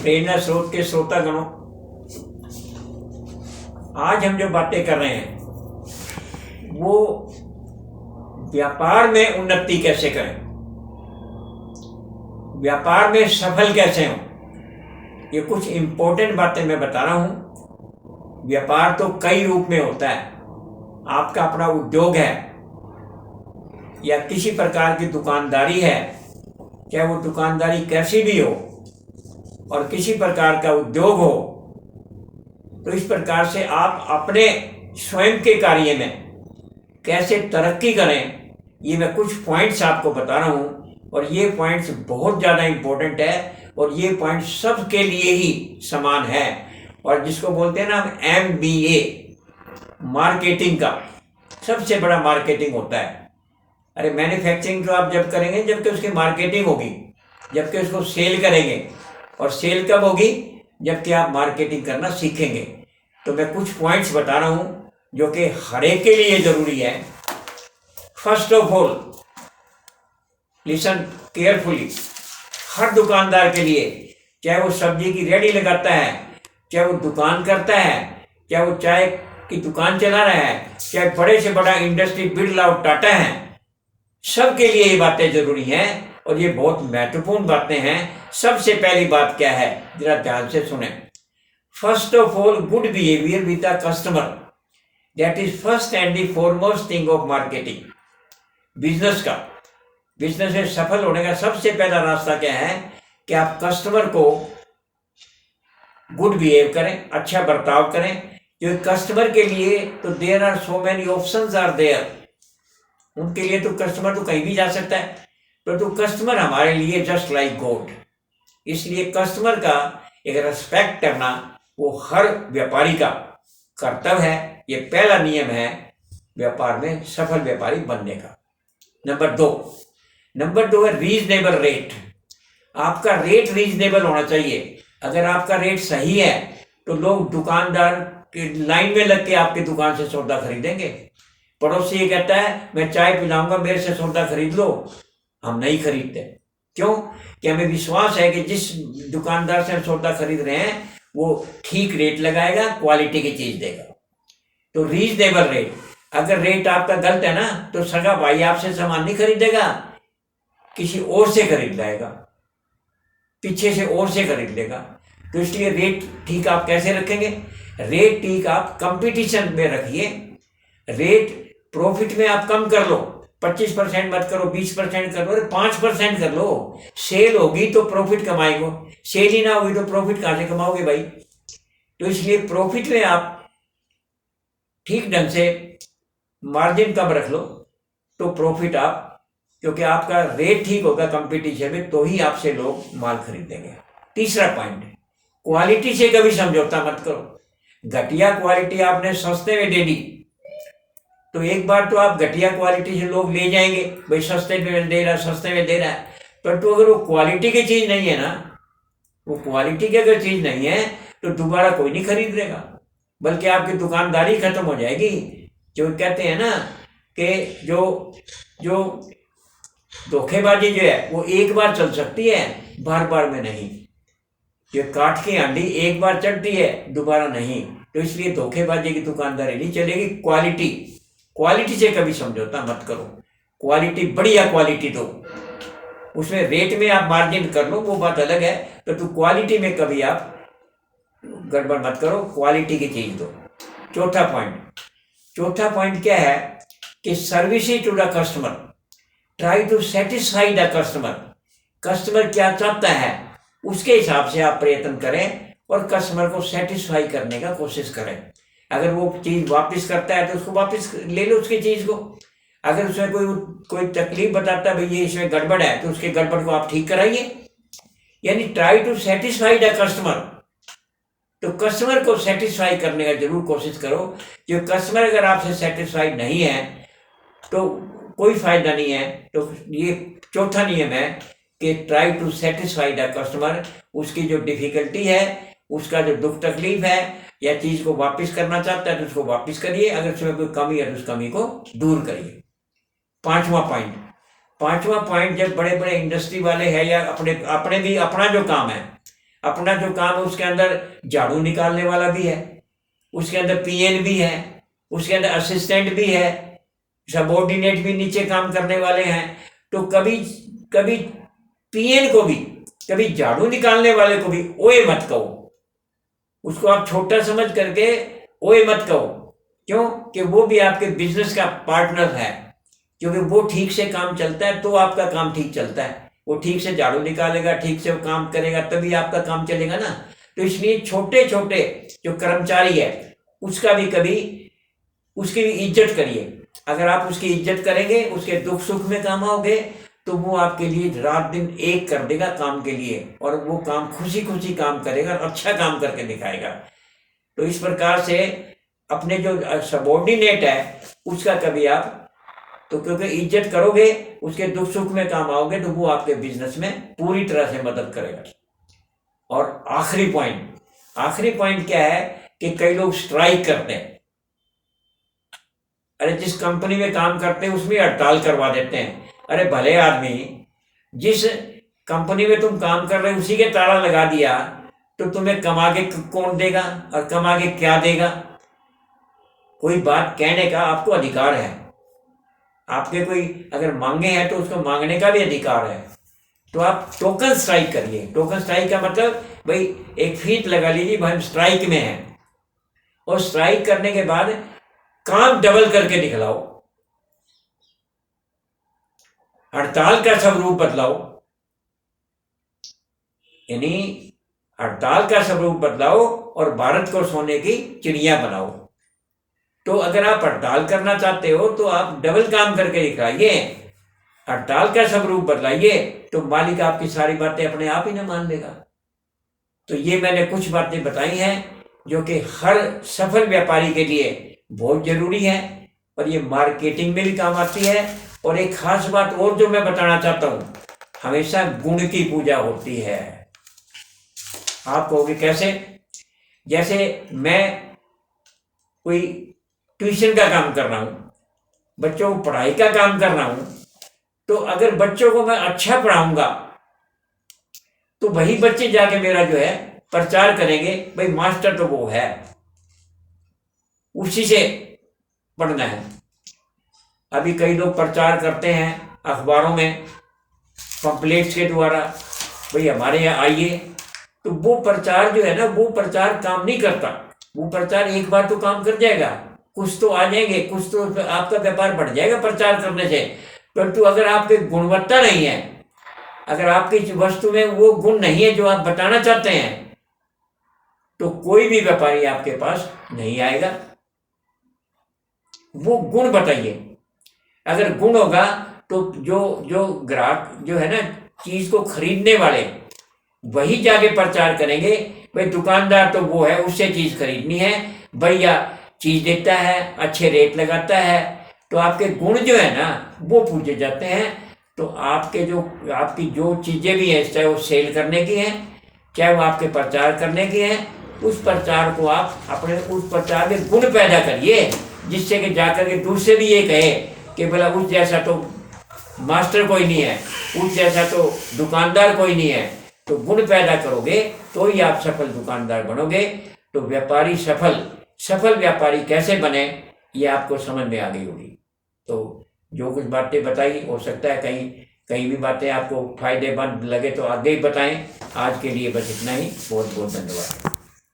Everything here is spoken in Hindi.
प्रेरणा स्रोत के श्रोतागणों, आज हम जो बातें कर रहे हैं वो व्यापार में उन्नति कैसे करें, व्यापार में सफल कैसे हों। ये कुछ इंपॉर्टेंट बातें मैं बता रहा हूं। व्यापार तो कई रूप में होता है। आपका अपना उद्योग है या किसी प्रकार की दुकानदारी है, चाहे वो दुकानदारी कैसी भी हो और किसी प्रकार का उद्योग हो, तो इस प्रकार से आप अपने स्वयं के कार्य में कैसे तरक्की करें, ये मैं कुछ पॉइंट्स आपको बता रहा हूँ। और ये पॉइंट्स बहुत ज़्यादा इम्पोर्टेंट है और ये पॉइंट सबके लिए ही समान है। और जिसको बोलते हैं ना हम MBA, मार्केटिंग का सबसे बड़ा मार्केटिंग होता है। अरे मैन्युफैक्चरिंग तो आप जब करेंगे जबकि उसकी मार्केटिंग होगी, जबकि उसको सेल करेंगे। और सेल कब होगी? जबकि आप मार्केटिंग करना सीखेंगे। तो मैं कुछ पॉइंट्स बता रहा हूँ जो कि हर एक के लिए ज़रूरी है। First of all, listen carefully. हर दुकानदार के लिए, चाहे वो सब्जी की रेहड़ी लगाता है, चाहे वो दुकान करता है, चाहे वो चाय की दुकान चला रहा है, चाहे बड़े से बड़ा इंडस्ट्री बिरला और टाटा है, सबके लिए ये बातें जरूरी हैं और ये बहुत महत्वपूर्ण बातें हैं। सबसे पहली बात क्या है, जरा ध्यान से सुने। First of all, good behaviour with the customer, that is first and the foremost thing of marketing. Business में सफल होने का सबसे पहला रास्ता क्या है कि आप कस्टमर को गुड बिहेव करें, अच्छा बर्ताव करें। क्योंकि कस्टमर के लिए तो there are so many options are there. उनके लिए तो कस्टमर तो कहीं भी जा सकता है, तो कस्टमर हमारे लिए जस्ट लाइक गॉड। इसलिए कस्टमर का एक रेस्पेक्ट करना वो हर व्यापारी का कर्तव्य है। ये पहला नियम है व्यापार में सफल व्यापारी बनने का। नंबर दो है रीजनेबल रेट। आपका रेट रीजनेबल होना चाहिए। अगर आपका रेट सही है तो लोग दुकानदार के लाइन में लग के आपकी दुकान से सौदा खरीदेंगे। पड़ोसी ये कहता है मैं चाय पिलाऊंगा, मेरे से सौदा खरीद लो, हम नहीं खरीदते। क्यों? कि हमें विश्वास है कि जिस दुकानदार से हम सौदा खरीद रहे हैं वो ठीक रेट लगाएगा, क्वालिटी की चीज देगा। तो रीजनेबल रेट। अगर रेट आपका गलत है ना तो सगा भाई आपसे सामान नहीं खरीदेगा, किसी और से खरीद लाएगा, पीछे से और से खरीद लेगा। तो इसलिए रेट ठीक आप कैसे रखेंगे? रेट ठीक आप कंपटीशन में रखिए। रेट प्रॉफिट में आप कम कर लो, 25% मत करो, 20% कर लो, अरे 5% कर लो। सेल होगी तो प्रॉफिट कमाएगा, सेल ही ना होगी तो प्रॉफिट कहाँ से कमाओगे भाई? तो इसलिए प्रॉफिट में आप ठीक ढंग से मार्जिन कम रख लो तो प्रॉफिट आप, क्योंकि आपका रेट ठीक होगा कंपटीशन में तो ही आपसे लोग माल खरीदेंगे। तीसरा पॉइंट, क्वालिटी से कभी समझौता मत करो। घटिया क्वालिटी आपने सस्ते में दे दी तो एक बार तो आप घटिया क्वालिटी से लोग ले जाएंगे, भाई सस्ते में दे रहा, सस्ते में दे रहा है। पर तो अगर वो क्वालिटी की चीज नहीं है ना, वो क्वालिटी की अगर चीज नहीं है तो दोबारा कोई नहीं खरीद लेगा, बल्कि आपकी दुकानदारी खत्म हो जाएगी। जो कहते हैं ना कि जो धोखेबाजी जो है वो एक बार चल सकती है, बार बार में नहीं। ये काठ की हांडी एक बार चढ़ती है, दोबारा नहीं। तो इसलिए धोखेबाजी की दुकानदारी नहीं चलेगी। क्वालिटी से कभी समझौता मत करो। क्वालिटी, बढ़िया क्वालिटी दो, उसमें रेट में आप मार्जिन कर लो, वो बात अलग है। तो क्वालिटी में कभी आप गड़बड़ मत करो, क्वालिटी की चीज दो। चौथा पॉइंट क्या है कि service to the customer, try to satisfy the customer. Customer क्या चाहता है उसके हिसाब से आप प्रयत्न करें और कस्टमर को सेटिस्फाई करने का कोशिश करें। अगर वो चीज़ वापस करता है तो उसको वापस ले लो उसकी चीज़ को। अगर उसमें कोई तकलीफ बताता है भाई ये इसमें गड़बड़ है, तो उसके गड़बड़ को आप ठीक कराइए। यानी try to satisfy the customer. तो कस्टमर को सेटिस्फाई करने का जरूर कोशिश करो। जो कस्टमर अगर आपसे सेटिस्फाइड नहीं है तो कोई फायदा नहीं है। तो ये चौथा नियम है कि try to satisfy the customer. उसकी जो डिफिकल्टी है, उसका जो दुख तकलीफ है या चीज को वापस करना चाहता है तो उसको वापस करिए, अगर उसमें कोई कमी है तो उस कमी को दूर करिए। पांचवा पॉइंट, जब बड़े बड़े इंडस्ट्री वाले हैं या अपने भी अपना जो काम है, अपना जो काम है उसके अंदर झाड़ू निकालने वाला भी है, उसके अंदर पीएन भी है, उसके अंदर असिस्टेंट भी है, सबॉर्डिनेट भी नीचे काम करने वाले हैं। तो कभी कभी पीएन को भी, कभी झाड़ू निकालने वाले को भी ओए मत कहो, उसको आप छोटा समझ करके ओए मत कहो। क्यों? कि वो भी आपके बिजनेस का पार्टनर है, क्योंकि वो ठीक से काम चलता है तो आपका काम ठीक चलता है। वो ठीक से झाड़ू निकालेगा, ठीक से काम करेगा, तभी आपका काम चलेगा ना। तो इसलिए छोटे छोटे जो कर्मचारी है उसका भी कभी उसकी भी इज्जत करिए। अगर आप उसकी इज्जत करेंगे, उसके दुख सुख में काम आओगे, तो वो आपके लिए रात दिन एक कर देगा काम के लिए, और वो काम खुशी खुशी काम करेगा, अच्छा काम करके दिखाएगा। तो इस प्रकार से अपने जो सबॉर्डिनेट है उसका कभी आप, तो क्योंकि इज्जत करोगे, उसके दुख सुख में काम आओगे, तो वो आपके बिजनेस में पूरी तरह से मदद करेगा। और आखिरी पॉइंट क्या है कि कई लोग स्ट्राइक करते हैं। अरे जिस कंपनी में काम करते हैं उसमें हड़ताल करवा देते हैं। अरे भले आदमी, जिस कंपनी में तुम काम कर रहे हो उसी के ताला लगा दिया, तो तुम्हें कमा के कौन देगा और कमा के क्या देगा? कोई बात कहने का आपको अधिकार है। आपके कोई अगर मांगे हैं तो उसको मांगने का भी अधिकार है। तो आप टोकन स्ट्राइक करिए। टोकन स्ट्राइक का मतलब भाई एक फीट लगा लीजिए, भाई हम स्ट्राइक में हैं, और स्ट्राइक करने के बाद काम डबल करके दिखलाओ, हड़ताल का स्वरूप बदलाओ, यानी हड़ताल का स्वरूप बदलाओ और भारत को सोने की चिड़िया बनाओ। तो अगर आप हड़ताल करना चाहते हो तो आप डबल काम करके दिखाइए, हड़ताल का स्वरूप बदलाइए, तो मालिक आपकी सारी बातें अपने आप ही ना मान लेगा। तो ये मैंने कुछ बातें बताई हैं जो कि हर सफल व्यापारी के लिए बहुत जरूरी है, और ये मार्केटिंग में भी काम आती है। और एक खास बात और जो मैं बताना चाहता हूं, हमेशा गुण की पूजा होती है। आप कहोगे कैसे? जैसे मैं कोई ट्यूशन का काम कर रहा हूं, बच्चों को पढ़ाई का काम कर रहा हूं, तो अगर बच्चों को मैं अच्छा पढ़ाऊंगा तो वही बच्चे जाके मेरा जो है प्रचार करेंगे, भाई मास्टर तो वो है, उसी से पढ़ना है। अभी कई लोग प्रचार करते हैं अखबारों में, पंपलेट्स के द्वारा, भाई हमारे यहाँ आइए। तो वो प्रचार जो है ना, वो प्रचार काम नहीं करता। वो प्रचार एक बार तो काम कर जाएगा, कुछ तो आ जाएंगे, कुछ तो आपका व्यापार बढ़ जाएगा प्रचार करने से। परंतु अगर आपकी गुणवत्ता नहीं है, अगर आपकी वस्तु में वो गुण नहीं है जो आप बताना चाहते हैं, तो कोई भी व्यापारी आपके पास नहीं आएगा। वो गुण बताइए। अगर गुण होगा तो जो ग्राहक जो है ना, चीज को खरीदने वाले, वही जाके प्रचार करेंगे, भाई दुकानदार तो वो है, उससे चीज खरीदनी है, भैया चीज देता है, अच्छे रेट लगाता है। तो आपके गुण जो है ना वो पूछे जाते हैं। तो आपकी जो चीजें भी हैं, चाहे वो सेल करने की हैं, चाहे वो आपके प्रचार करने की हैं, उस प्रचार को आप अपने उस प्रचार के गुण पैदा करिए, जिससे कि जाकर के दूसरे भी ये कहे कि बोला उस जैसा तो मास्टर कोई नहीं है, उस जैसा तो दुकानदार कोई नहीं है। तो गुण पैदा करोगे तो ही आप सफल दुकानदार बनोगे। तो व्यापारी सफल व्यापारी कैसे बने, ये आपको समझ में आ गई होगी। तो जो कुछ बातें बताई, हो सकता है कहीं भी बातें आपको फायदेमंद लगे तो आगे ही बताएं। आज के लिए बस इतना ही। बहुत बहुत धन्यवाद।